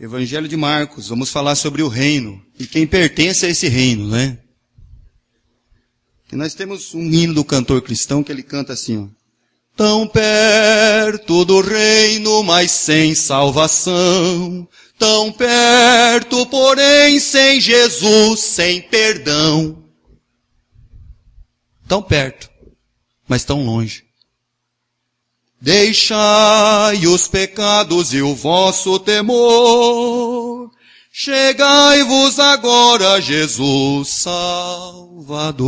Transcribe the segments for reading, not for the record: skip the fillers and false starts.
Evangelho de Marcos, vamos falar sobre o reino e quem pertence a esse reino, né? E nós temos um hino do cantor cristão que ele canta assim, ó. Tão perto do reino, mas sem salvação. Tão perto, porém, sem Jesus, sem perdão. Tão perto, mas tão longe. Deixai os pecados e o vosso temor. Chegai-vos agora a Jesus Salvador.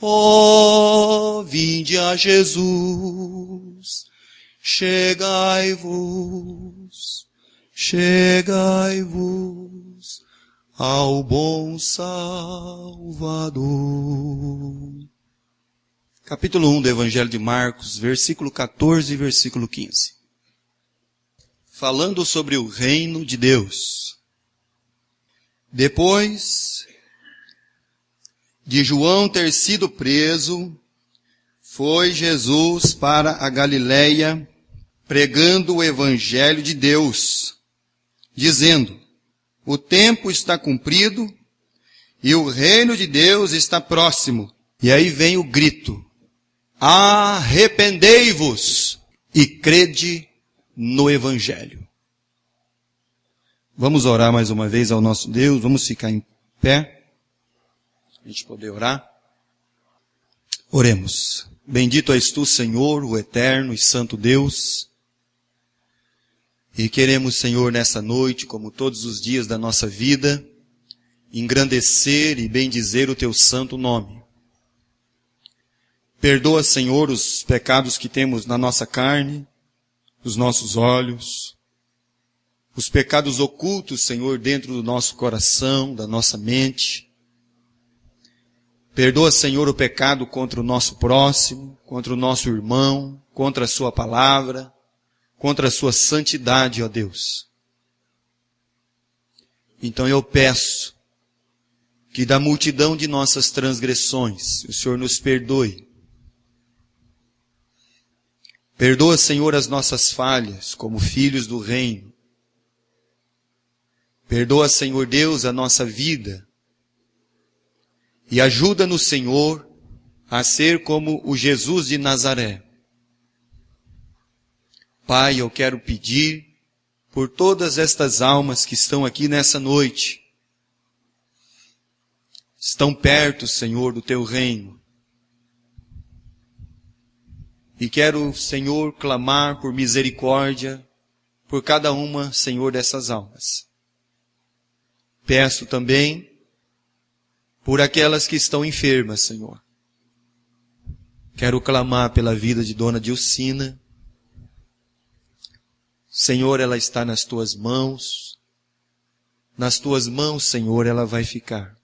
Ó, vinde a Jesus. Chegai-vos ao bom Salvador. Capítulo 1 do Evangelho de Marcos, versículo 14 e versículo 15. Falando sobre o reino de Deus. Depois de João ter sido preso, foi Jesus para a Galileia, pregando o Evangelho de Deus, dizendo, o tempo está cumprido e o reino de Deus está próximo. E aí vem o grito. Arrependei-vos e crede no Evangelho. Vamos orar mais uma vez ao nosso Deus, vamos ficar em pé, a gente poder orar. Oremos. Bendito és tu, Senhor, o eterno e santo Deus. E queremos, Senhor, nessa noite, como todos os dias da nossa vida, engrandecer e bendizer o teu santo nome. Perdoa, Senhor, os pecados que temos na nossa carne, dos nossos olhos, os pecados ocultos, Senhor, dentro do nosso coração, da nossa mente. Perdoa, Senhor, o pecado contra o nosso próximo, contra o nosso irmão, contra a sua palavra, contra a sua santidade, ó Deus. Então eu peço que da multidão de nossas transgressões, o Senhor nos perdoe. Perdoa, Senhor, as nossas falhas, como filhos do reino. Perdoa, Senhor Deus, a nossa vida. E ajuda-nos, Senhor, a ser como o Jesus de Nazaré. Pai, eu quero pedir por todas estas almas que estão aqui nessa noite. Estão perto, Senhor, do teu reino. E quero, Senhor, clamar por misericórdia por cada uma, Senhor, dessas almas. Peço também por aquelas que estão enfermas, Senhor. Quero clamar pela vida de Dona Dilcina. Senhor, ela está nas tuas mãos. Nas tuas mãos, Senhor, ela vai ficar.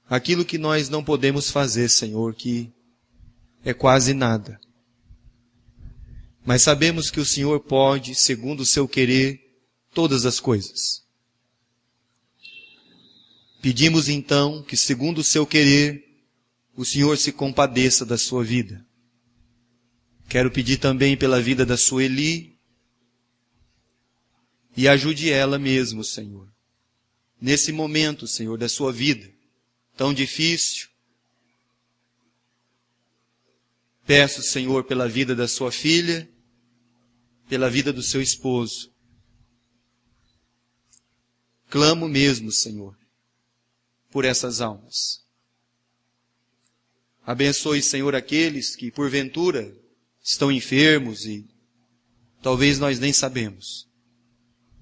Aquilo que nós não podemos fazer, Senhor, que é quase nada. Mas sabemos que o Senhor pode, segundo o seu querer, todas as coisas. Pedimos então que, segundo o seu querer, o Senhor se compadeça da sua vida. Quero pedir também pela vida da Sueli e ajude ela mesmo, Senhor. Nesse momento, Senhor, da sua vida tão difícil, peço, Senhor, pela vida da sua filha, pela vida do seu esposo. Clamo mesmo, Senhor, por essas almas. Abençoe, Senhor, aqueles que, porventura, estão enfermos e talvez nós nem sabemos.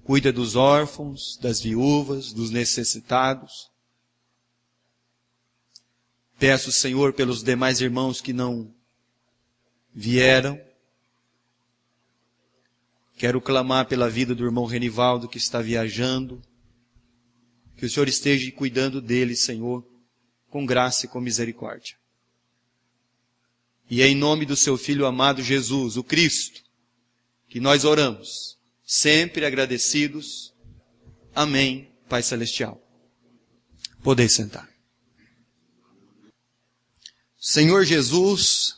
Cuida dos órfãos, das viúvas, dos necessitados. Peço, Senhor, pelos demais irmãos que não vieram. Quero clamar pela vida do irmão Renivaldo que está viajando. Que o Senhor esteja cuidando dele, Senhor, com graça e com misericórdia. E é em nome do seu Filho amado Jesus, o Cristo, que nós oramos, sempre agradecidos. Amém, Pai Celestial. Podeis sentar. Senhor Jesus,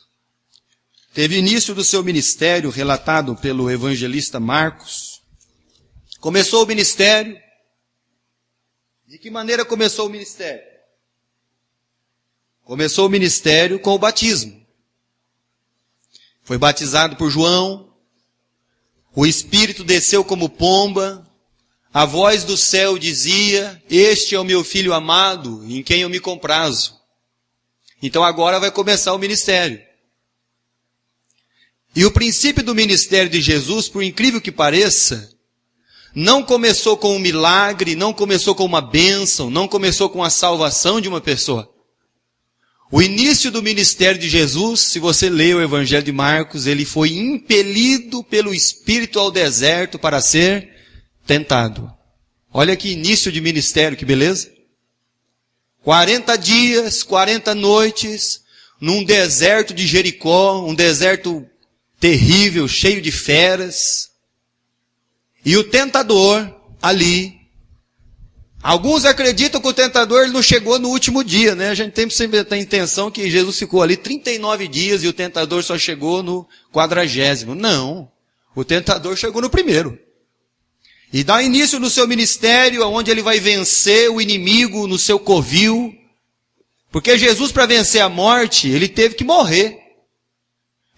teve início do seu ministério, relatado pelo evangelista Marcos. Começou o ministério. De que maneira começou o ministério? Começou o ministério com o batismo. Foi batizado por João. O Espírito desceu como pomba. A voz do céu dizia: este é o meu filho amado, em quem eu me comprazo. Então agora vai começar o ministério. E o princípio do ministério de Jesus, por incrível que pareça, não começou com um milagre, não começou com uma bênção, não começou com a salvação de uma pessoa. O início do ministério de Jesus, se você lê o Evangelho de Marcos, ele foi impelido pelo Espírito ao deserto para ser tentado. Olha que início de ministério, que beleza. 40 dias, 40 noites, num deserto de Jericó, um deserto terrível, cheio de feras. E o tentador ali, alguns acreditam que o tentador ele não chegou no último dia, né? A gente sempre tem a intenção que Jesus ficou ali 39 dias e o tentador só chegou no 40º. Não, o tentador chegou no primeiro. E dá início no seu ministério, onde ele vai vencer o inimigo no seu covil. Porque Jesus, para vencer a morte, ele teve que morrer.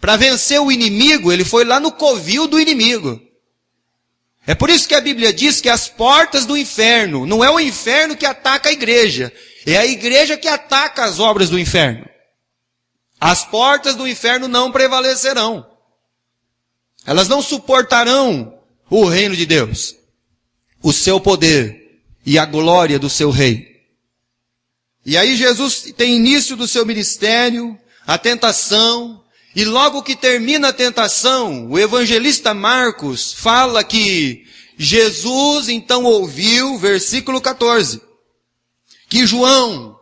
Para vencer o inimigo, ele foi lá no covil do inimigo. É por isso que a Bíblia diz que as portas do inferno, não é o inferno que ataca a igreja, é a igreja que ataca as obras do inferno. As portas do inferno não prevalecerão. Elas não suportarão o reino de Deus, o seu poder e a glória do seu rei. E aí Jesus tem início do seu ministério, a tentação, e logo que termina a tentação, o evangelista Marcos fala que Jesus então ouviu, versículo 14, que João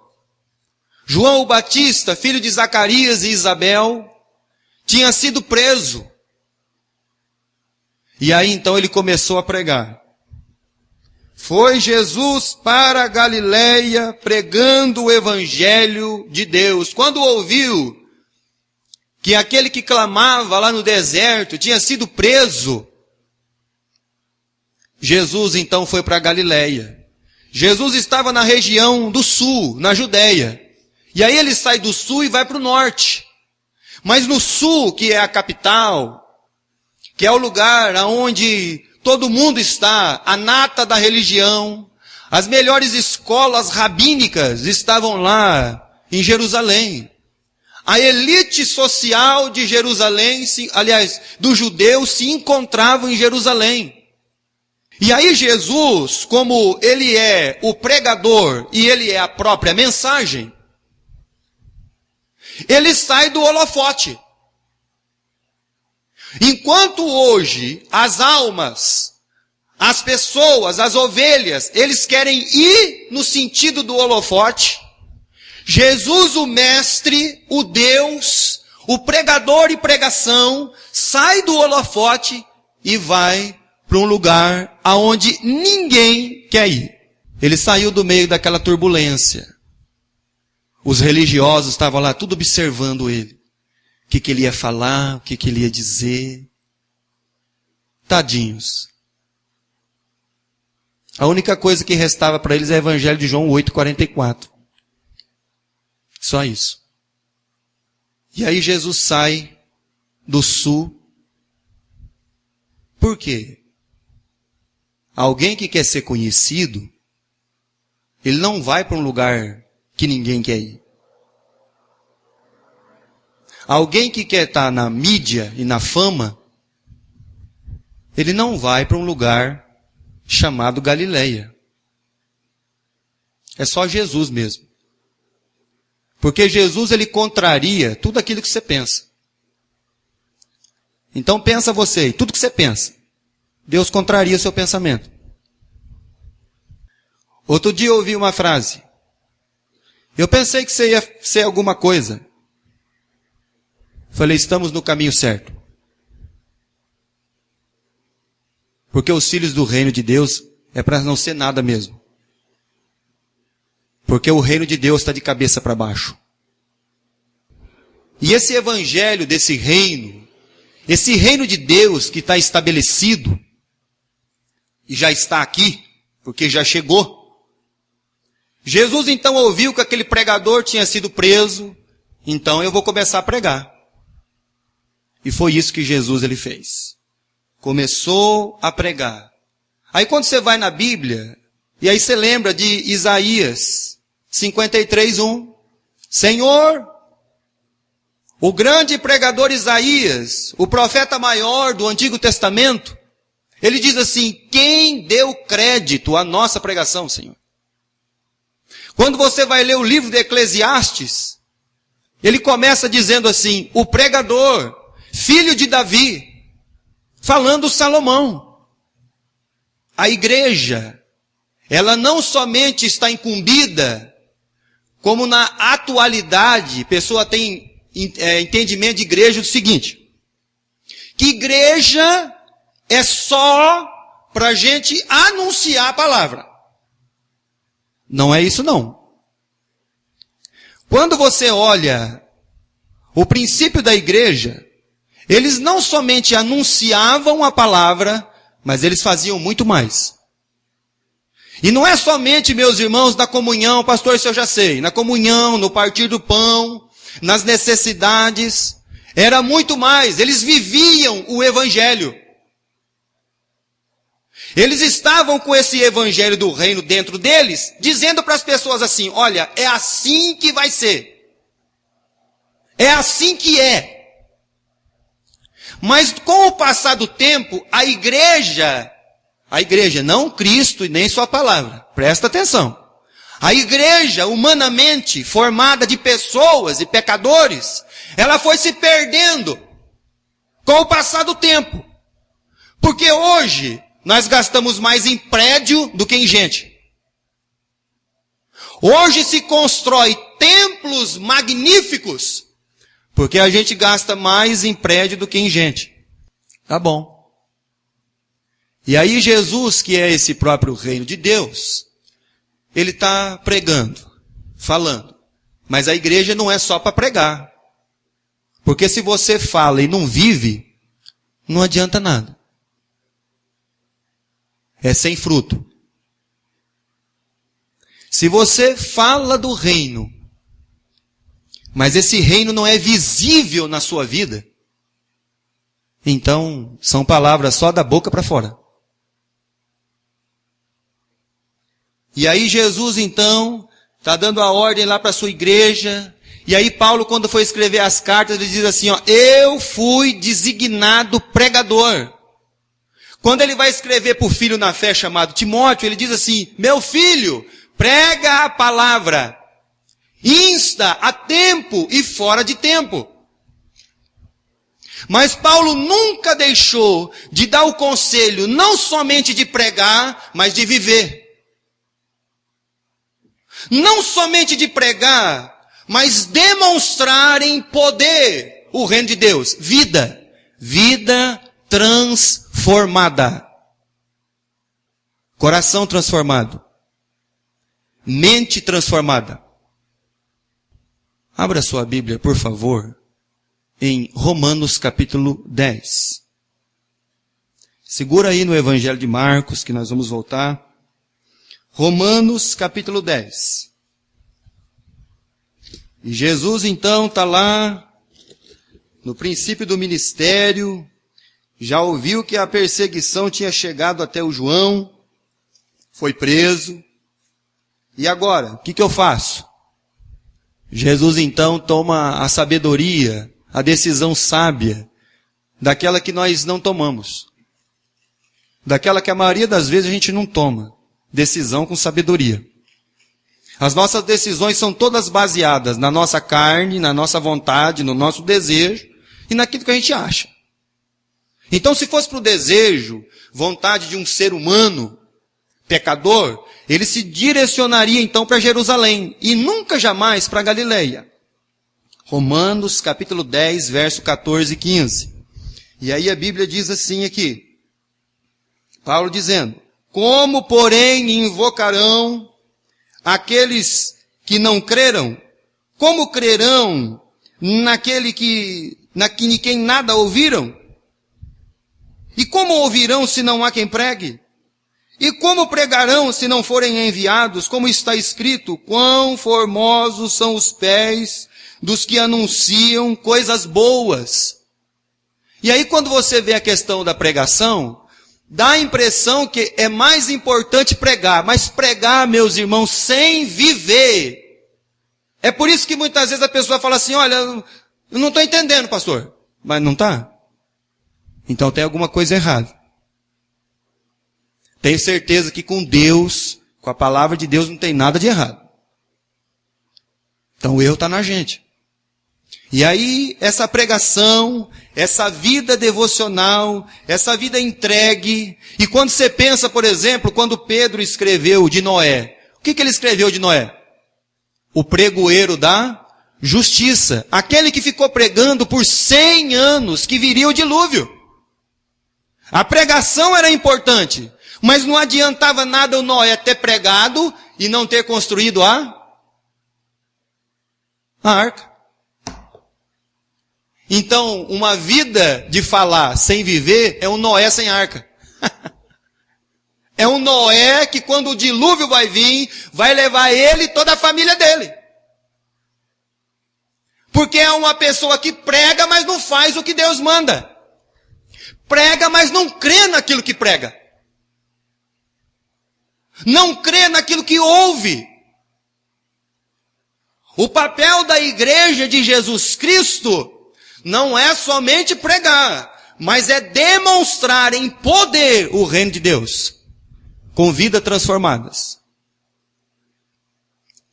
o Batista, filho de Zacarias e Isabel, tinha sido preso. E aí então ele começou a pregar. Foi Jesus para a Galileia pregando o evangelho de Deus. Quando ouviu que aquele que clamava lá no deserto tinha sido preso, Jesus então foi para a Galileia. Jesus estava na região do sul, na Judeia. E aí ele sai do sul e vai para o norte. Mas no sul, que é a capital, que é o lugar onde todo mundo está, a nata da religião, as melhores escolas rabínicas estavam lá em Jerusalém. A elite social de Jerusalém, dos judeus, se encontrava em Jerusalém. E aí Jesus, como ele é o pregador e ele é a própria mensagem, ele sai do holofote. Enquanto hoje as almas, as pessoas, as ovelhas, eles querem ir no sentido do holofote, Jesus, o mestre, o Deus, o pregador e pregação, sai do holofote e vai para um lugar aonde ninguém quer ir. Ele saiu do meio daquela turbulência. Os religiosos estavam lá tudo observando ele. O que ele ia falar, o que ele ia dizer. Tadinhos. A única coisa que restava para eles é o Evangelho de João 8,44. Só isso. E aí Jesus sai do sul. Por quê? Alguém que quer ser conhecido, ele não vai para um lugar que ninguém quer ir. Alguém que quer estar na mídia e na fama, ele não vai para um lugar chamado Galileia. É só Jesus mesmo. Porque Jesus, ele contraria tudo aquilo que você pensa. Então pensa você, tudo que você pensa, Deus contraria o seu pensamento. Outro dia eu ouvi uma frase. Eu pensei que você ia ser alguma coisa. Falei, estamos no caminho certo. Porque os filhos do reino de Deus é para não ser nada mesmo. Porque o reino de Deus está de cabeça para baixo. E esse evangelho desse reino, esse reino de Deus que está estabelecido, e já está aqui, porque já chegou. Jesus então ouviu que aquele pregador tinha sido preso, então eu vou começar a pregar. E foi isso que Jesus ele fez. Começou a pregar. Aí quando você vai na Bíblia, e aí você lembra de Isaías 53:1. Senhor, o grande pregador Isaías, o profeta maior do Antigo Testamento, ele diz assim: quem deu crédito à nossa pregação, Senhor? Quando você vai ler o livro de Eclesiastes, ele começa dizendo assim: o pregador, filho de Davi, falando Salomão. A igreja, ela não somente está incumbida, como na atualidade, pessoa tem entendimento de igreja do seguinte, que igreja é só para a gente anunciar a palavra. Não é isso não. Quando você olha o princípio da igreja, eles não somente anunciavam a palavra, mas eles faziam muito mais. E não é somente, meus irmãos, na comunhão, pastor, isso eu já sei, na comunhão, no partir do pão, nas necessidades, era muito mais, eles viviam o evangelho. Eles estavam com esse evangelho do reino dentro deles, dizendo para as pessoas assim: olha, é assim que vai ser. É assim que é. Mas com o passar do tempo, a igreja, não Cristo e nem sua palavra, presta atenção. A igreja, humanamente formada de pessoas e pecadores, ela foi se perdendo com o passar do tempo. Porque hoje, nós gastamos mais em prédio do que em gente. Hoje se constrói templos magníficos, porque a gente gasta mais em prédio do que em gente. Tá bom. E aí Jesus, que é esse próprio reino de Deus, ele está pregando, falando. Mas a igreja não é só para pregar. Porque se você fala e não vive, não adianta nada. É sem fruto. Se você fala do reino, mas esse reino não é visível na sua vida, então são palavras só da boca para fora. E aí Jesus então está dando a ordem lá para a sua igreja. E aí Paulo, quando foi escrever as cartas, ele diz assim, ó, eu fui designado pregador. Quando ele vai escrever para o filho na fé chamado Timóteo, ele diz assim, meu filho, prega a palavra, insta a tempo e fora de tempo. Mas Paulo nunca deixou de dar o conselho, não somente de pregar, mas de viver. Não somente de pregar, mas demonstrar em poder o reino de Deus. Vida. Vida transformada. Coração transformado. Mente transformada. Abra sua Bíblia, por favor, em Romanos capítulo 10. Segura aí no Evangelho de Marcos, que nós vamos voltar. Romanos capítulo 10. E Jesus então está lá, no princípio do ministério, já ouviu que a perseguição tinha chegado até o João, foi preso. E agora, o que eu faço? Jesus então toma a sabedoria, a decisão sábia, daquela que nós não tomamos. Daquela que a maioria das vezes a gente não toma. Decisão com sabedoria. As nossas decisões são todas baseadas na nossa carne, na nossa vontade, no nosso desejo e naquilo que a gente acha. Então, se fosse para o desejo, vontade de um ser humano, pecador, ele se direcionaria então para Jerusalém e nunca jamais para Galileia. Romanos capítulo 10, verso 14 e 15. E aí a Bíblia diz assim aqui, Paulo dizendo, como, porém, invocarão aqueles que não creram? Como crerão naquele de quem nada ouviram? E como ouvirão se não há quem pregue? E como pregarão se não forem enviados? Como está escrito, quão formosos são os pés dos que anunciam coisas boas. E aí quando você vê a questão da pregação, dá a impressão que é mais importante pregar, mas pregar, meus irmãos, sem viver. É por isso que muitas vezes a pessoa fala assim, olha, eu não estou entendendo, pastor. Mas não está? Então tem alguma coisa errada. Tenho certeza que com Deus, com a palavra de Deus, não tem nada de errado. Então o erro está na gente. E aí, essa pregação, essa vida devocional, essa vida entregue. E quando você pensa, por exemplo, quando Pedro escreveu de Noé. O que ele escreveu de Noé? O pregoeiro da justiça. Aquele que ficou pregando por 100 anos que viria o dilúvio. A pregação era importante. Mas não adiantava nada o Noé ter pregado e não ter construído a arca. Então, uma vida de falar sem viver é um Noé sem arca. É um Noé que quando o dilúvio vai vir, vai levar ele e toda a família dele. Porque é uma pessoa que prega, mas não faz o que Deus manda. Prega, mas não crê naquilo que prega. Não crê naquilo que ouve. O papel da igreja de Jesus Cristo não é somente pregar, mas é demonstrar em poder o reino de Deus, com vidas transformadas.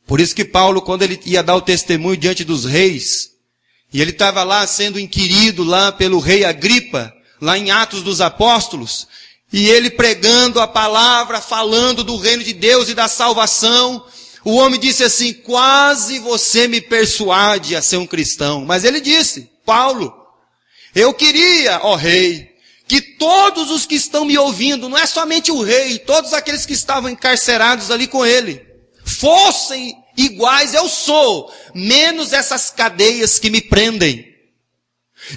Por isso que Paulo, quando ele ia dar o testemunho diante dos reis, e ele estava lá sendo inquirido lá pelo rei Agripa, lá em Atos dos Apóstolos, e ele pregando a palavra, falando do reino de Deus e da salvação, o homem disse assim, quase você me persuade a ser um cristão. Mas ele disse, Paulo, eu queria, ó rei, que todos os que estão me ouvindo, não é somente o rei, todos aqueles que estavam encarcerados ali com ele, fossem iguais, eu sou, menos essas cadeias que me prendem.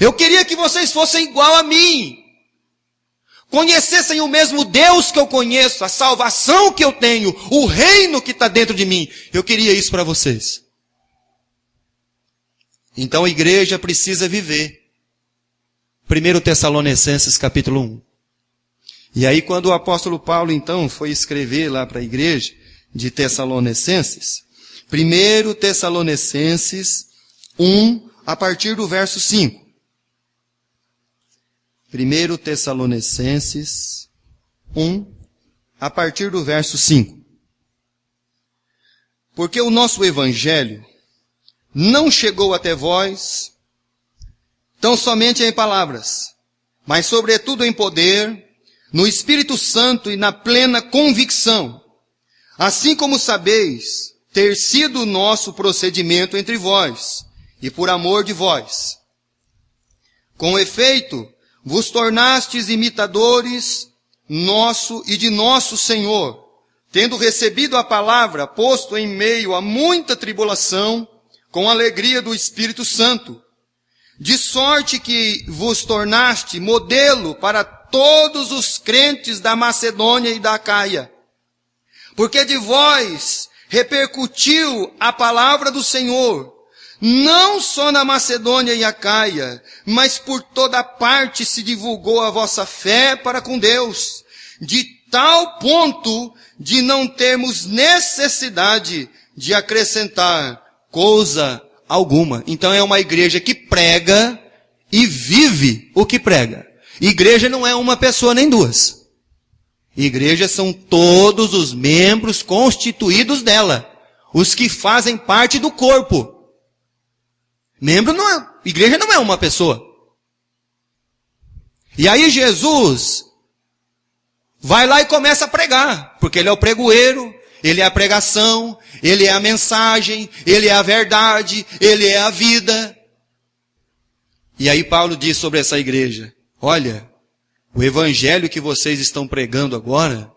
Eu queria que vocês fossem igual a mim, conhecessem o mesmo Deus que eu conheço, a salvação que eu tenho, o reino que está dentro de mim. Eu queria isso para vocês. Então a igreja precisa viver. 1 Tessalonicenses capítulo 1. E aí quando o apóstolo Paulo então foi escrever lá para a igreja de Tessalonicenses, 1 Tessalonicenses 1, a partir do verso 5. 1 Tessalonicenses 1, a partir do verso 5. Porque o nosso evangelho não chegou até vós tão somente em palavras, mas sobretudo em poder, no Espírito Santo e na plena convicção, assim como sabeis ter sido o nosso procedimento entre vós, e por amor de vós. Com efeito, vos tornastes imitadores nosso e de nosso Senhor, tendo recebido a palavra, posto em meio a muita tribulação, com alegria do Espírito Santo, de sorte que vos tornaste modelo para todos os crentes da Macedônia e da Acaia. Porque de vós repercutiu a palavra do Senhor, não só na Macedônia e Acaia, mas por toda parte se divulgou a vossa fé para com Deus, de tal ponto de não termos necessidade de acrescentar coisa alguma. Então é uma igreja que prega e vive o que prega. Igreja não é uma pessoa nem duas. Igreja são todos os membros constituídos dela, os que fazem parte do corpo. Igreja não é uma pessoa. E aí Jesus vai lá e começa a pregar, porque ele é o pregoeiro, ele é a pregação, ele é a mensagem, ele é a verdade, ele é a vida. E aí Paulo diz sobre essa igreja, olha, o evangelho que vocês estão pregando agora,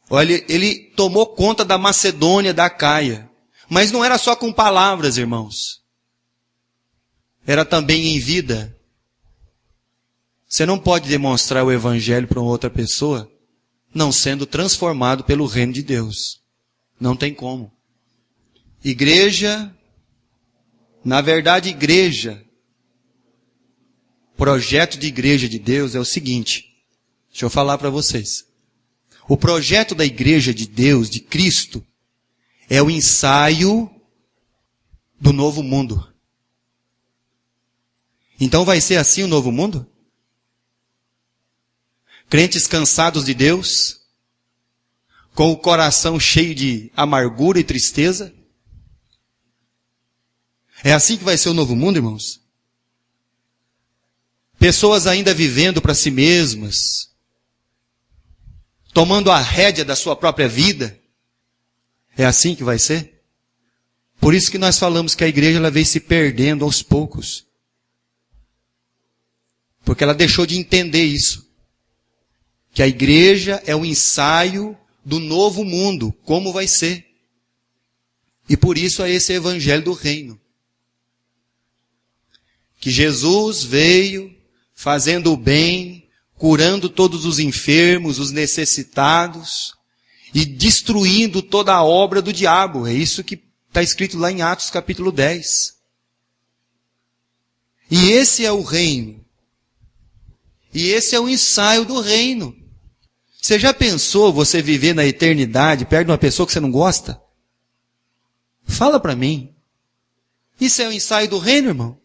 olha, ele tomou conta da Macedônia, da Acaia. Mas não era só com palavras, irmãos. era também em vida. Você não pode demonstrar o evangelho para uma outra pessoa não sendo transformado pelo reino de Deus. Não tem como. Igreja, na verdade, projeto de igreja de Deus é o seguinte. Deixa eu falar para vocês. O projeto da igreja de Deus, de Cristo, é o ensaio do novo mundo. Então vai ser assim o novo mundo? Crentes cansados de Deus, com o coração cheio de amargura e tristeza? É assim que vai ser o novo mundo, irmãos? Pessoas ainda vivendo para si mesmas, tomando a rédea da sua própria vida? É assim que vai ser? Por isso que nós falamos que a igreja ela veio se perdendo aos poucos. Porque ela deixou de entender isso. Que a igreja é o ensaio do novo mundo, como vai ser. E por isso é esse evangelho do reino. Que Jesus veio fazendo o bem, curando todos os enfermos, os necessitados, e destruindo toda a obra do diabo. É isso que está escrito lá em Atos capítulo 10. E esse é o reino. E esse é o ensaio do reino. Você já pensou você viver na eternidade perto de uma pessoa que você não gosta? Fala para mim. Isso é o ensaio do reino, irmão?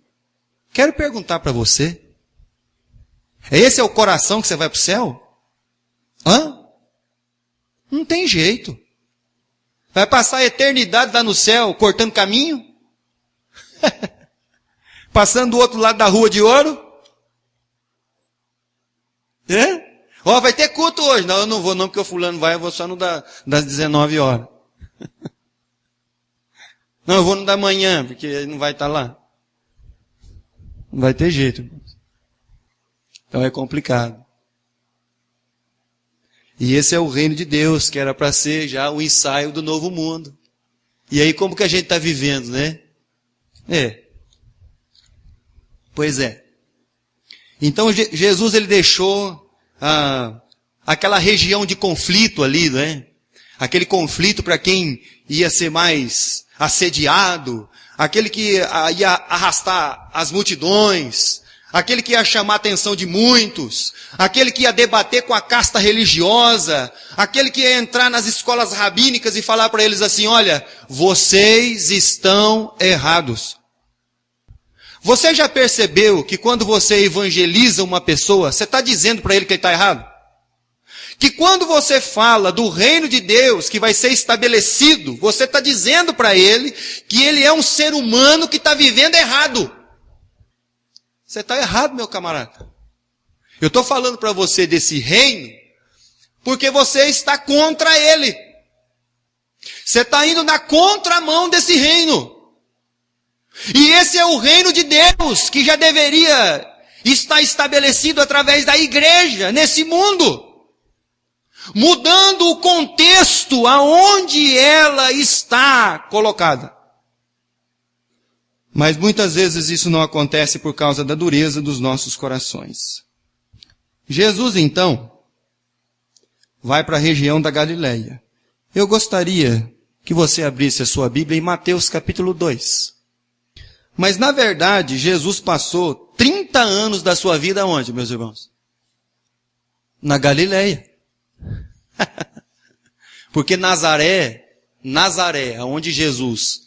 Quero perguntar para você. Esse é o coração que você vai para o céu? Hã? Não tem jeito. Vai passar a eternidade lá no céu, cortando caminho? Passando do outro lado da rua de ouro? É? Ó, vai ter culto hoje. Não, eu não vou não, porque o fulano vai, eu vou só no das 19 horas. Não, eu vou no da manhã, porque ele não vai estar lá. Não vai ter jeito. Então é complicado. E esse é o reino de Deus, que era para ser já o ensaio do novo mundo. E aí como que a gente está vivendo, né? Pois é. Então Jesus ele deixou aquela região de conflito ali, né? Aquele conflito para quem ia ser mais assediado, aquele que ia arrastar as multidões, aquele que ia chamar a atenção de muitos, aquele que ia debater com a casta religiosa, aquele que ia entrar nas escolas rabínicas e falar para eles assim, olha, vocês estão errados. Você já percebeu que quando você evangeliza uma pessoa, você está dizendo para ele que ele está errado? Que quando você fala do reino de Deus que vai ser estabelecido, você está dizendo para ele que ele é um ser humano que está vivendo errado. Você está errado, meu camarada. Eu estou falando para você desse reino, porque você está contra ele. Você está indo na contramão desse reino. E esse é o reino de Deus, que já deveria estar estabelecido através da igreja, nesse mundo. Mudando o contexto aonde ela está colocada. Mas muitas vezes isso não acontece por causa da dureza dos nossos corações. Jesus, então, vai para a região da Galileia. Eu gostaria que você abrisse a sua Bíblia em Mateus capítulo 2. Mas, na verdade, Jesus passou 30 anos da sua vida onde, meus irmãos? Na Galileia. Porque Nazaré, aonde Jesus,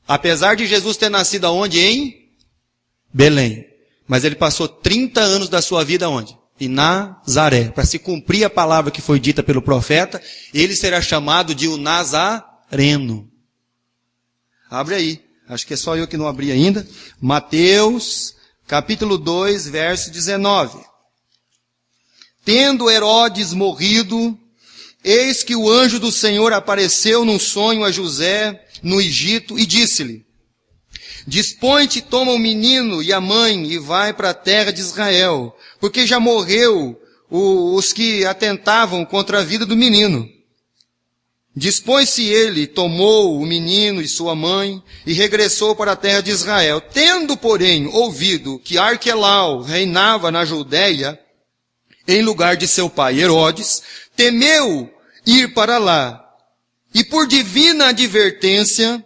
apesar de Jesus ter nascido aonde? Em Belém. Mas ele passou 30 anos da sua vida onde? Em Nazaré. Para se cumprir a palavra que foi dita pelo profeta, ele será chamado de o Nazareno. Abre aí. Acho que é só eu que não abri ainda. Mateus, capítulo 2, verso 19. Tendo Herodes morrido, eis que o anjo do Senhor apareceu num sonho a José, no Egito, e disse-lhe, dispõe-te, toma o menino e a mãe, e vai para a terra de Israel, porque já morreu os que atentavam contra a vida do menino. Dispôs-se ele, tomou o menino e sua mãe, e regressou para a terra de Israel. Tendo, porém, ouvido que Arquelau reinava na Judeia, em lugar de seu pai Herodes, temeu ir para lá. E por divina advertência,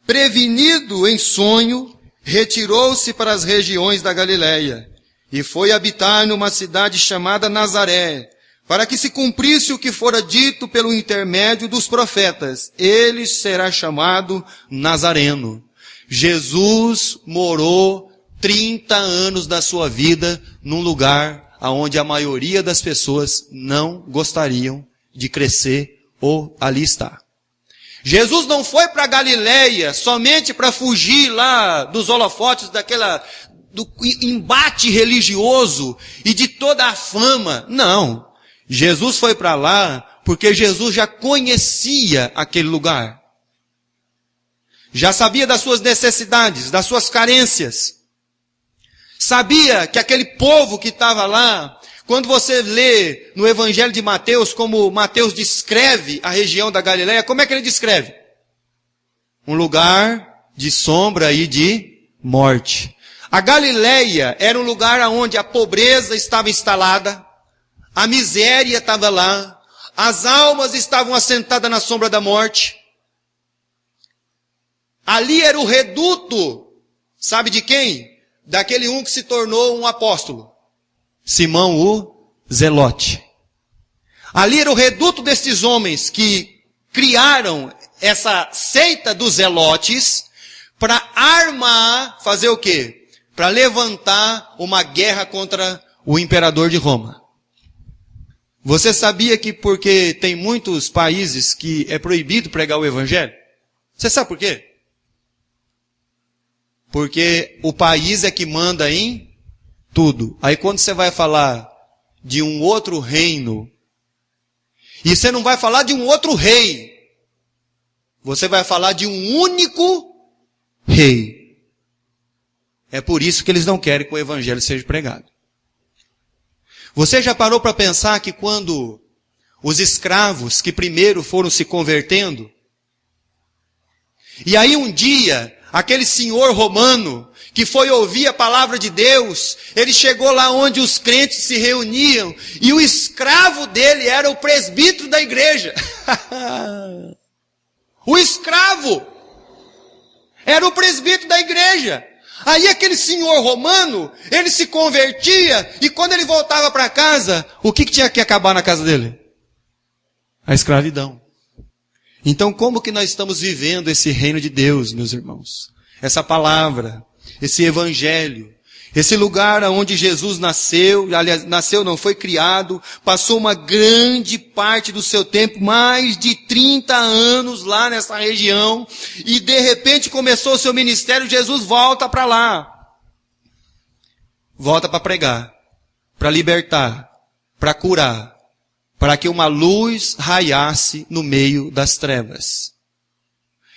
prevenido em sonho, retirou-se para as regiões da Galileia, e foi habitar numa cidade chamada Nazaré, para que se cumprisse o que fora dito pelo intermédio dos profetas: ele será chamado Nazareno. Jesus morou 30 anos da sua vida num lugar onde a maioria das pessoas não gostariam de crescer ou ali estar. Jesus não foi para Galileia somente para fugir lá dos holofotes do embate religioso e de toda a fama. Não. Jesus foi para lá porque Jesus já conhecia aquele lugar. Já sabia das suas necessidades, das suas carências. Sabia que aquele povo que estava lá, quando você lê no Evangelho de Mateus, como Mateus descreve a região da Galileia, como é que ele descreve? Um lugar de sombra e de morte. A Galileia era um lugar onde a pobreza estava instalada, a miséria estava lá, as almas estavam assentadas na sombra da morte. Ali era o reduto, sabe de quem? Daquele que se tornou um apóstolo. Simão o Zelote. Ali era o reduto destes homens que criaram essa seita dos Zelotes para armar, fazer o quê? Para levantar uma guerra contra o imperador de Roma. Você sabia que porque tem muitos países que é proibido pregar o evangelho? Você sabe por quê? Porque o país é que manda em tudo. Aí quando você vai falar de um outro reino, e você não vai falar de um outro rei, você vai falar de um único rei. É por isso que eles não querem que o evangelho seja pregado. Você já parou para pensar que quando os escravos que primeiro foram se convertendo, e aí um dia, aquele senhor romano que foi ouvir a palavra de Deus, ele chegou lá onde os crentes se reuniam, e o escravo dele era o presbítero da igreja. O escravo era o presbítero da igreja. Aí aquele senhor romano, ele se convertia, e quando ele voltava para casa, o que tinha que acabar na casa dele? A escravidão. Então como que nós estamos vivendo esse reino de Deus, meus irmãos? Essa palavra, esse evangelho, esse lugar onde Jesus nasceu, aliás, nasceu não, foi criado, passou uma grande parte do seu tempo, mais de 30 anos lá nessa região, e de repente começou o seu ministério. Jesus volta para lá. Volta para pregar, para libertar, para curar, para que uma luz raiasse no meio das trevas.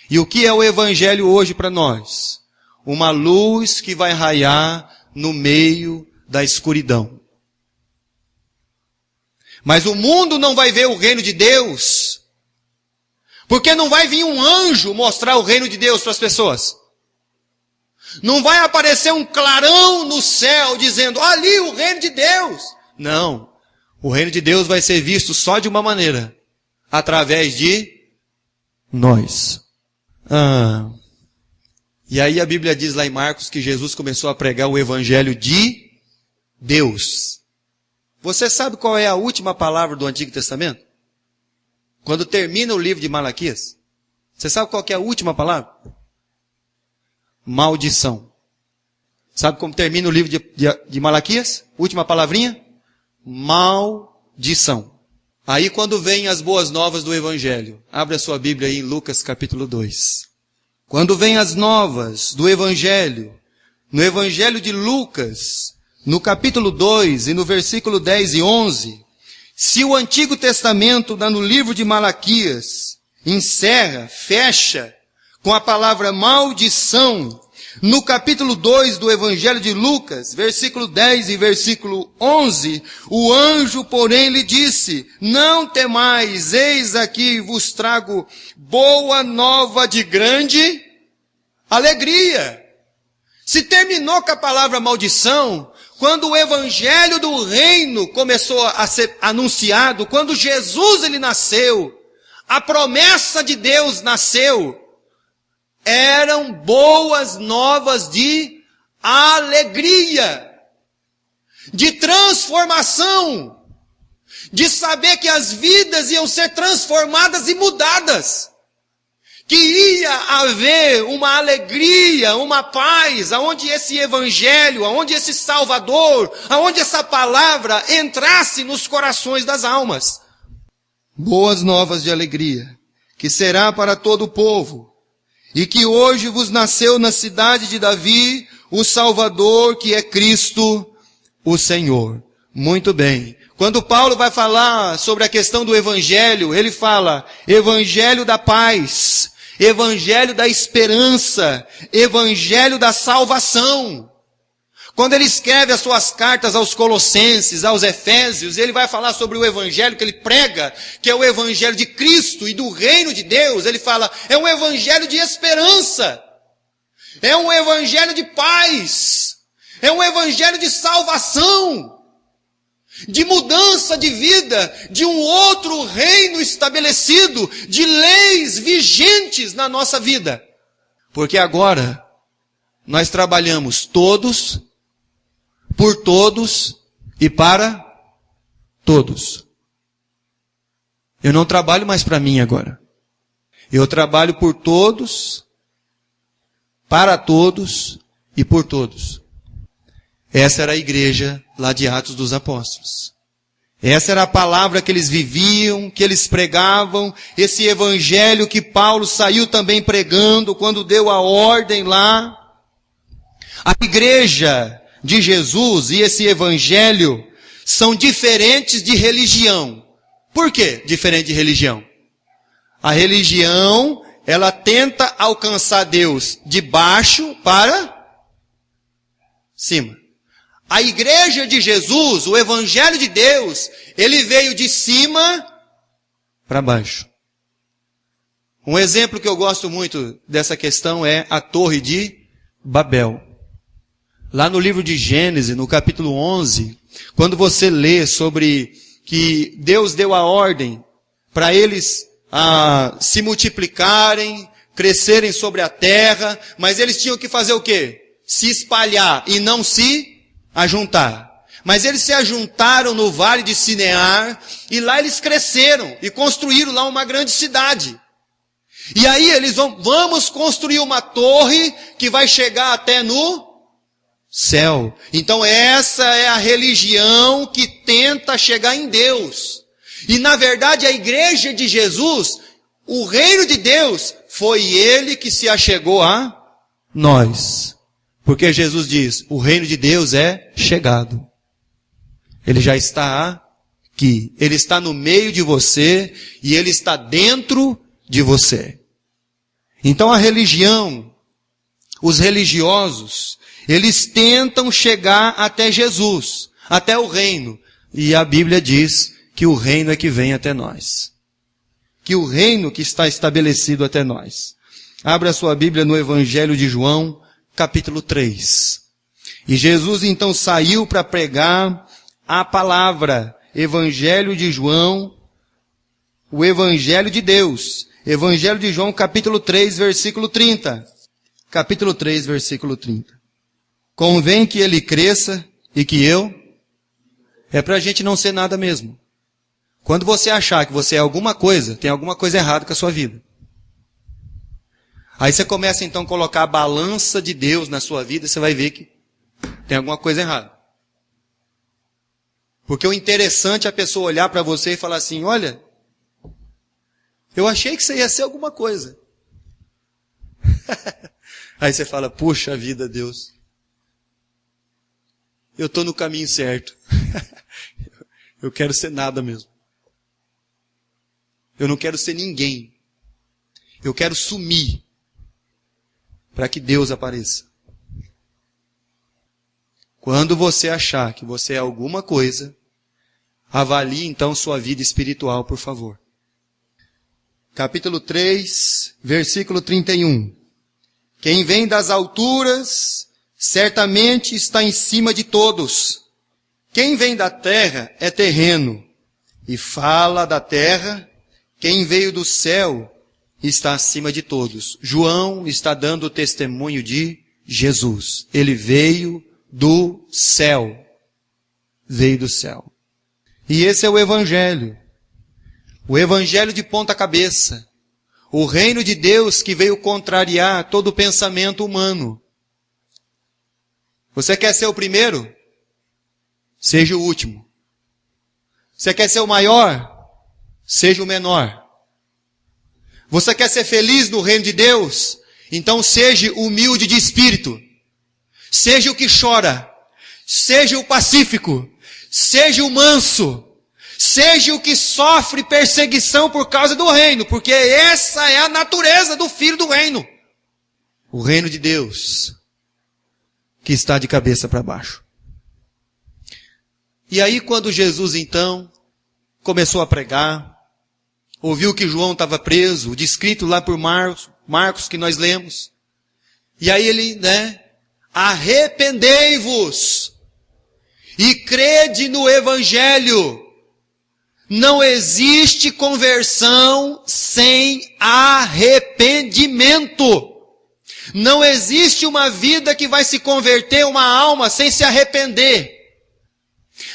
E o que é o evangelho hoje para nós? Uma luz que vai raiar no meio da escuridão. Mas o mundo não vai ver o reino de Deus, porque não vai vir um anjo mostrar o reino de Deus para as pessoas. Não vai aparecer um clarão no céu dizendo, ali o reino de Deus. Não. O reino de Deus vai ser visto só de uma maneira, através de nós. E aí a Bíblia diz lá em Marcos que Jesus começou a pregar o evangelho de Deus. Você sabe qual é a última palavra do Antigo Testamento? Quando termina o livro de Malaquias. Você sabe qual que é a última palavra? Maldição. Sabe como termina o livro de Malaquias? Última palavrinha? Maldição. Aí quando vem as boas novas do evangelho, abre a sua Bíblia aí em Lucas capítulo 2. Quando vem as novas do evangelho, no evangelho de Lucas, no capítulo 2 e no versículo 10 e 11, se o Antigo Testamento, no livro de Malaquias, encerra, fecha com a palavra maldição, No capítulo 2 do Evangelho de Lucas, versículo 10 e versículo 11, o anjo, porém, lhe disse: não temais, eis aqui vos trago boa nova de grande alegria. Se terminou com a palavra maldição, quando o evangelho do reino começou a ser anunciado, quando Jesus ele nasceu, a promessa de Deus nasceu, eram boas novas de alegria, de transformação, de saber que as vidas iam ser transformadas e mudadas, que ia haver uma alegria, uma paz, aonde esse evangelho, aonde esse Salvador, aonde essa palavra entrasse nos corações das almas. Boas novas de alegria, que será para todo o povo, e que hoje vos nasceu na cidade de Davi o Salvador, que é Cristo, o Senhor. Muito bem. Quando Paulo vai falar sobre a questão do evangelho, ele fala evangelho da paz, evangelho da esperança, evangelho da salvação. Quando ele escreve as suas cartas aos Colossenses, aos Efésios, ele vai falar sobre o evangelho que ele prega, que é o evangelho de Cristo e do reino de Deus. Ele fala, é um evangelho de esperança, é um evangelho de paz, é um evangelho de salvação, de mudança de vida, de um outro reino estabelecido, de leis vigentes na nossa vida. Porque agora nós trabalhamos todos, por todos e para todos. Eu não trabalho mais para mim agora. Eu trabalho por todos, para todos e por todos. Essa era a igreja lá de Atos dos Apóstolos. Essa era a palavra que eles viviam, que eles pregavam, esse evangelho que Paulo saiu também pregando quando deu a ordem lá. A igreja de Jesus e esse evangelho são diferentes de religião. Por quê diferente de religião? A religião, ela tenta alcançar Deus de baixo para cima. A igreja de Jesus, o evangelho de Deus, ele veio de cima para baixo. Um exemplo que eu gosto muito dessa questão é a Torre de Babel. Lá no livro de Gênesis, no capítulo 11, quando você lê sobre que Deus deu a ordem para eles se multiplicarem, crescerem sobre a terra, mas eles tinham que fazer o quê? Se espalhar e não se ajuntar. Mas eles se ajuntaram no vale de Sinear, e lá eles cresceram e construíram lá uma grande cidade. E aí eles vamos construir uma torre que vai chegar até no céu. Então essa é a religião que tenta chegar em Deus. E na verdade a igreja de Jesus, o reino de Deus, foi ele que se achegou a nós. Porque Jesus diz, o reino de Deus é chegado. Ele já está aqui. Ele está no meio de você e ele está dentro de você. Então a religião, os religiosos, eles tentam chegar até Jesus, até o reino. E a Bíblia diz que o reino é que vem até nós. Que o reino que está estabelecido até nós. Abra a sua Bíblia no Evangelho de João, capítulo 3. E Jesus então saiu para pregar a palavra. Evangelho de João, o Evangelho de Deus. Evangelho de João, capítulo 3, versículo 30. Capítulo 3, versículo 30. Convém que ele cresça e que eu... É para a gente não ser nada mesmo. Quando você achar que você é alguma coisa, tem alguma coisa errada com a sua vida. Aí você começa então a colocar a balança de Deus na sua vida, você vai ver que tem alguma coisa errada. Porque o interessante é a pessoa olhar para você e falar assim, olha, eu achei que você ia ser alguma coisa. Aí você fala, puxa vida, Deus. Eu estou no caminho certo. Eu quero ser nada mesmo. Eu não quero ser ninguém. Eu quero sumir para que Deus apareça. Quando você achar que você é alguma coisa, avalie então sua vida espiritual, por favor. Capítulo 3, versículo 31. Quem vem das alturas, certamente está em cima de todos. Quem vem da terra é terreno, e fala da terra. Quem veio do céu está acima de todos. João está dando o testemunho de Jesus. Ele veio do céu. Veio do céu. E esse é o Evangelho. O Evangelho de ponta cabeça. O reino de Deus que veio contrariar todo o pensamento humano. Você quer ser o primeiro? Seja o último. Você quer ser o maior? Seja o menor. Você quer ser feliz no reino de Deus? Então seja humilde de espírito. Seja o que chora. Seja o pacífico. Seja o manso. Seja o que sofre perseguição por causa do reino, porque essa é a natureza do filho do reino. O reino de Deus, que está de cabeça para baixo. E aí quando Jesus então começou a pregar, ouviu que João estava preso, descrito lá por Marcos que nós lemos. E aí ele, arrependei-vos e crede no Evangelho. Não existe conversão sem arrependimento. Não existe uma vida que vai se converter, uma alma, sem se arrepender.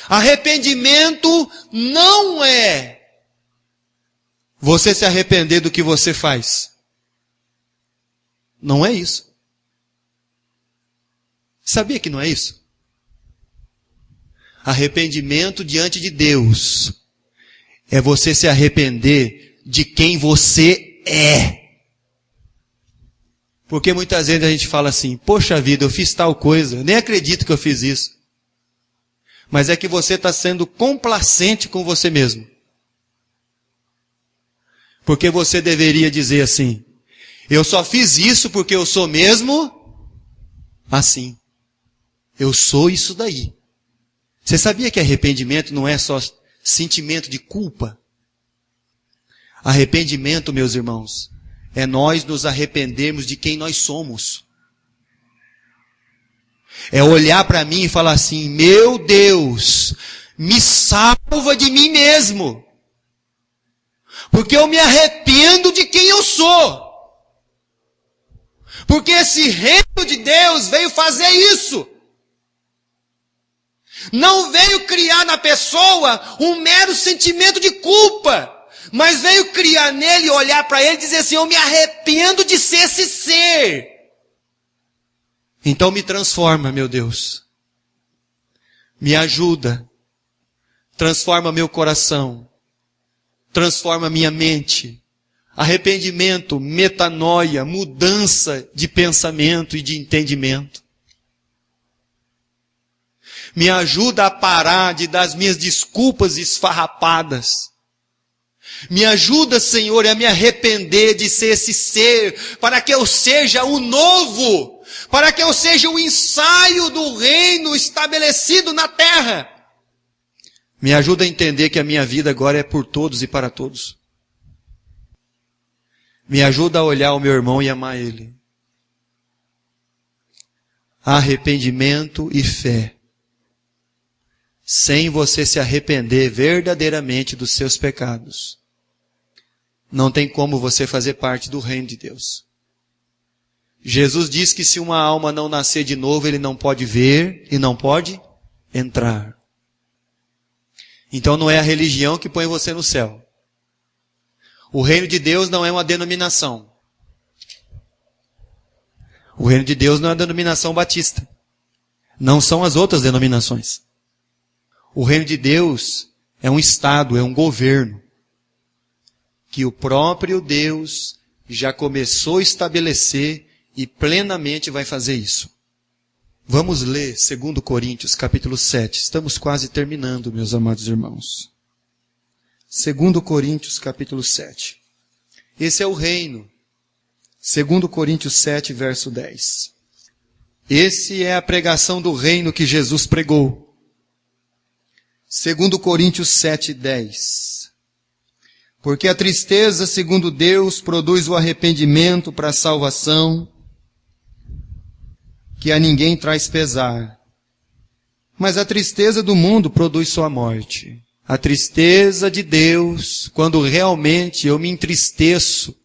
Arrependimento não é você se arrepender do que você faz. Não é isso. Sabia que não é isso? Arrependimento diante de Deus é você se arrepender de quem você é. Porque muitas vezes a gente fala assim, poxa vida, eu fiz tal coisa, eu nem acredito que eu fiz isso. Mas é que você está sendo complacente com você mesmo. Porque você deveria dizer assim, eu só fiz isso porque eu sou mesmo assim. Eu sou isso daí. Você sabia que arrependimento não é só sentimento de culpa? Arrependimento, meus irmãos, é nós nos arrependermos de quem nós somos. É olhar para mim e falar assim, meu Deus, me salva de mim mesmo. Porque eu me arrependo de quem eu sou. Porque esse reino de Deus veio fazer isso. Não veio criar na pessoa um mero sentimento de culpa, mas veio criar nele, olhar para ele e dizer assim, eu me arrependo de ser esse ser. Então me transforma, meu Deus. Me ajuda. Transforma meu coração. Transforma minha mente. Arrependimento, metanoia, mudança de pensamento e de entendimento. Me ajuda a parar de dar as minhas desculpas esfarrapadas. Me ajuda, Senhor, a me arrepender de ser esse ser, para que eu seja o novo, para que eu seja o ensaio do reino estabelecido na terra. Me ajuda a entender que a minha vida agora é por todos e para todos. Me ajuda a olhar o meu irmão e amar ele. Arrependimento e fé. Sem você se arrepender verdadeiramente dos seus pecados, não tem como você fazer parte do reino de Deus. Jesus diz que se uma alma não nascer de novo, ele não pode ver e não pode entrar. Então não é a religião que põe você no céu. O reino de Deus não é uma denominação. O reino de Deus não é a denominação batista. Não são as outras denominações. O reino de Deus é um estado, é um governo, que o próprio Deus já começou a estabelecer e plenamente vai fazer isso. Vamos ler 2 Coríntios capítulo 7. Estamos quase terminando, meus amados irmãos. 2 Coríntios capítulo 7. Esse é o reino. 2 Coríntios 7, verso 10. Esse é a pregação do reino que Jesus pregou. 2 Coríntios 7:10. Porque a tristeza, segundo Deus, produz o arrependimento para a salvação, que a ninguém traz pesar. Mas a tristeza do mundo produz só a morte. A tristeza de Deus, quando realmente eu me entristeço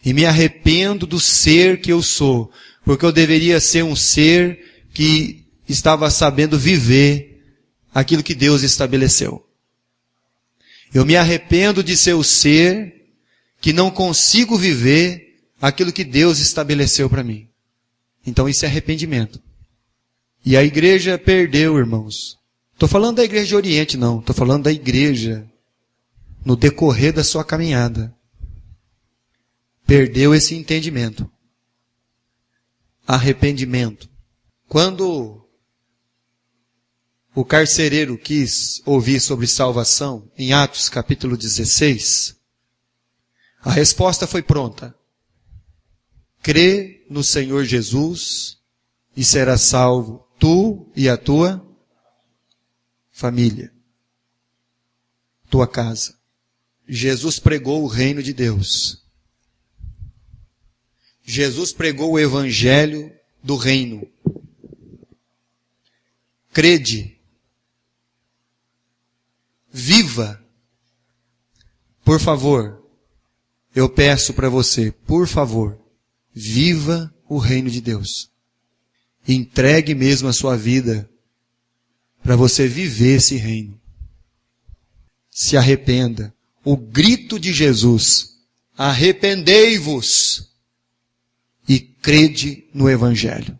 e me arrependo do ser que eu sou, porque eu deveria ser um ser que estava sabendo viver aquilo que Deus estabeleceu. Eu me arrependo de ser o ser que não consigo viver aquilo que Deus estabeleceu para mim. Então isso é arrependimento. E a igreja perdeu, irmãos. Estou falando da igreja de Oriente, não. Estou falando da igreja no decorrer da sua caminhada. Perdeu esse entendimento. Arrependimento. Quando o carcereiro quis ouvir sobre salvação, em Atos capítulo 16, a resposta foi pronta. Crê no Senhor Jesus e serás salvo, tu e a tua família, tua casa. Jesus pregou o reino de Deus. Jesus pregou o evangelho do reino. Crede. Viva. Por favor, eu peço para você, por favor, viva o reino de Deus. Entregue mesmo a sua vida para você viver esse reino. Se arrependa. O grito de Jesus, arrependei-vos e crede no evangelho.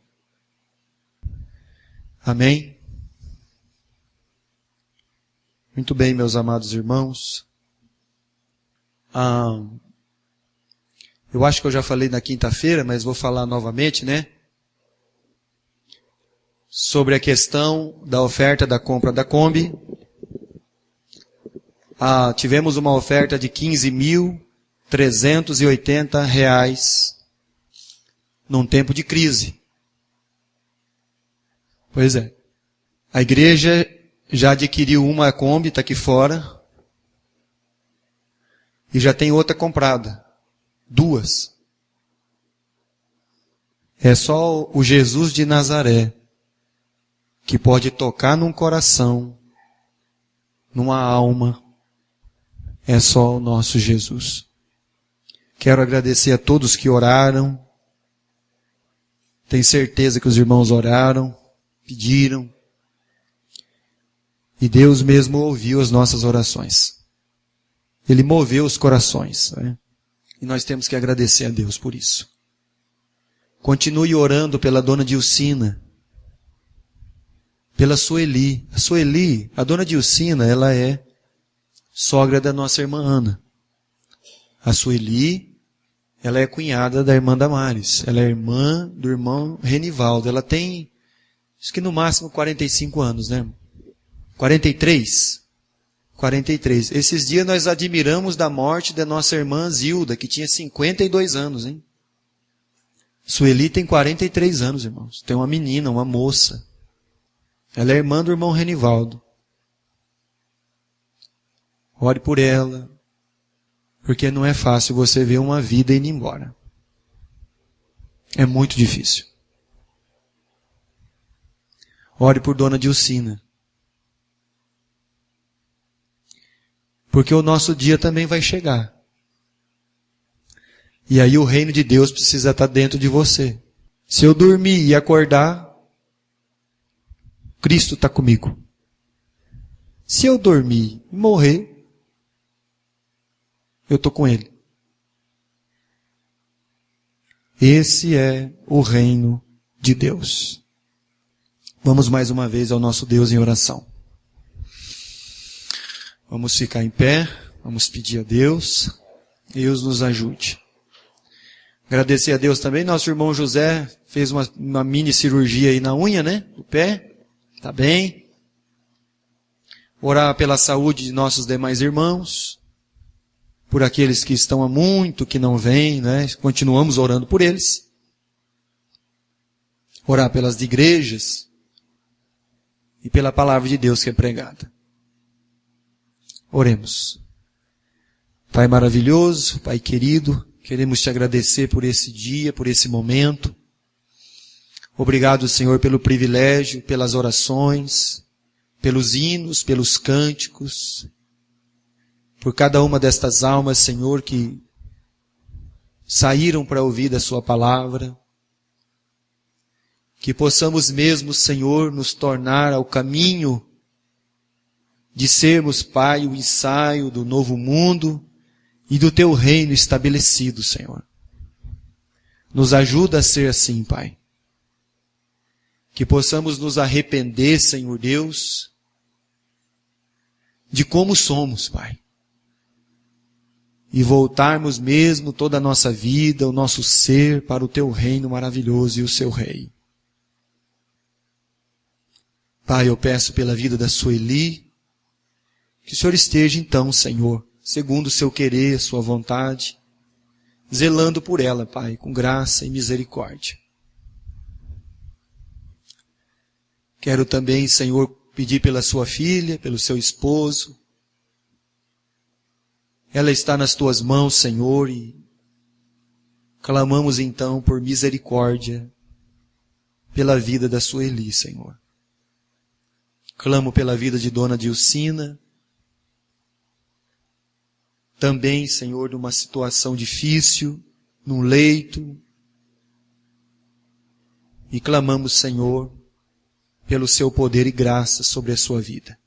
Amém? Muito bem, meus amados irmãos. Eu acho que eu já falei na quinta-feira, mas vou falar novamente, né? Sobre a questão da oferta da compra da Kombi. Tivemos uma oferta de R$15.380 num tempo de crise. Pois é. A igreja já adquiriu uma Kombi, está aqui fora, e já tem outra comprada. 2. É só o Jesus de Nazaré que pode tocar num coração, numa alma. É só o nosso Jesus. Quero agradecer a todos que oraram. Tenho certeza que os irmãos oraram, pediram. E Deus mesmo ouviu as nossas orações. Ele moveu os corações, né? E nós temos que agradecer a Deus por isso. Continue orando pela dona Dilcina, pela Sueli. A Sueli, a dona Dilcina, ela é sogra da nossa irmã Ana. A Sueli, ela é cunhada da irmã Damares. Ela é irmã do irmão Renivaldo. Ela tem, acho que no máximo 45 anos, né? 43. Esses dias nós admiramos da morte da nossa irmã Zilda, que tinha 52 anos, hein? Sueli tem 43 anos, irmãos. Tem uma menina, uma moça. Ela é irmã do irmão Renivaldo. Ore por ela, porque não é fácil você ver uma vida indo embora. É muito difícil. Ore por dona Dilcina. Porque o nosso dia também vai chegar. E aí o reino de Deus precisa estar dentro de você. Se eu dormir e acordar, Cristo está comigo. Se eu dormir e morrer, eu estou com Ele. Esse é o reino de Deus. Vamos mais uma vez ao nosso Deus em oração. Vamos ficar em pé, vamos pedir a Deus, Deus nos ajude. Agradecer a Deus também, nosso irmão José fez uma mini cirurgia aí na unha, né? Do pé, tá bem. Orar pela saúde de nossos demais irmãos, por aqueles que estão há muito, que não vêm, né? Continuamos orando por eles. orar pelas igrejas e pela palavra de Deus que é pregada. Oremos. Pai maravilhoso, Pai querido, queremos te agradecer por esse dia, por esse momento. Obrigado, Senhor, pelo privilégio, pelas orações, pelos hinos, pelos cânticos, por cada uma destas almas, Senhor, que saíram para ouvir da sua palavra. Que possamos mesmo, Senhor, nos tornar ao caminho de sermos, Pai, o ensaio do novo mundo e do teu reino estabelecido, Senhor. Nos ajuda a ser assim, Pai. Que possamos nos arrepender, Senhor Deus, de como somos, Pai. E voltarmos mesmo toda a nossa vida, o nosso ser, para o teu reino maravilhoso e o seu rei. Pai, eu peço pela vida da Sueli, que o Senhor esteja então, Senhor, segundo o seu querer, a sua vontade, zelando por ela, Pai, com graça e misericórdia. Quero também, Senhor, pedir pela sua filha, pelo seu esposo. Ela está nas tuas mãos, Senhor, e clamamos então por misericórdia pela vida da Sueli, Senhor. Clamo pela vida de Dona Dilcina. Também, Senhor, numa situação difícil, num leito. E clamamos, Senhor, pelo seu poder e graça sobre a sua vida.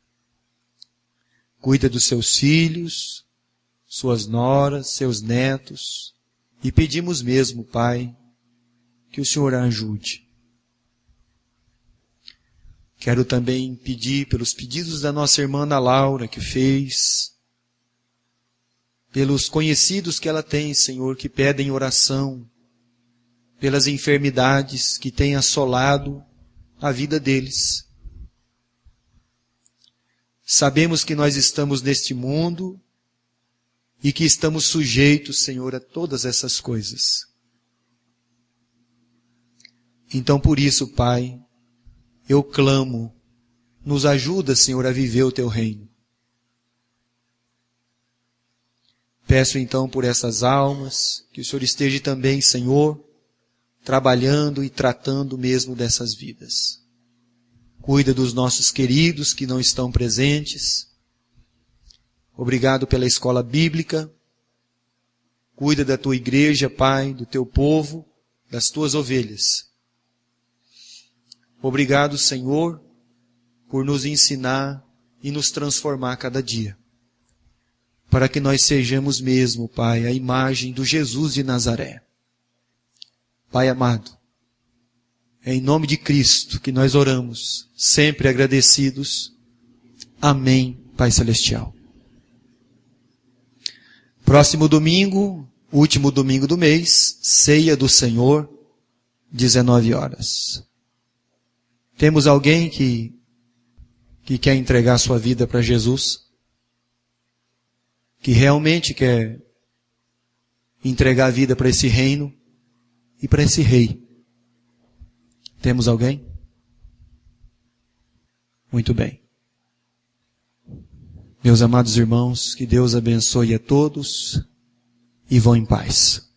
Cuida dos seus filhos, suas noras, seus netos. E pedimos mesmo, Pai, que o Senhor a ajude. Quero também pedir pelos pedidos da nossa irmã Ana Laura, que fez, pelos conhecidos que ela tem, Senhor, que pedem oração, pelas enfermidades que têm assolado a vida deles. Sabemos que nós estamos neste mundo e que estamos sujeitos, Senhor, a todas essas coisas. Então, por isso, Pai, eu clamo, nos ajuda, Senhor, a viver o teu reino. Peço então por essas almas, que o Senhor esteja também, Senhor, trabalhando e tratando mesmo dessas vidas. Cuida dos nossos queridos que não estão presentes. Obrigado pela escola bíblica. Cuida da tua igreja, Pai, do teu povo, das tuas ovelhas. Obrigado, Senhor, por nos ensinar e nos transformar cada dia. Para que nós sejamos mesmo, Pai, a imagem do Jesus de Nazaré. Pai amado, é em nome de Cristo que nós oramos, sempre agradecidos. Amém, Pai Celestial. Próximo domingo, último domingo do mês, ceia do Senhor, 19 horas. Temos alguém que quer entregar sua vida para Jesus? Que realmente quer entregar a vida para esse reino e para esse rei? Temos alguém? Muito bem. Meus amados irmãos, que Deus abençoe a todos e vão em paz.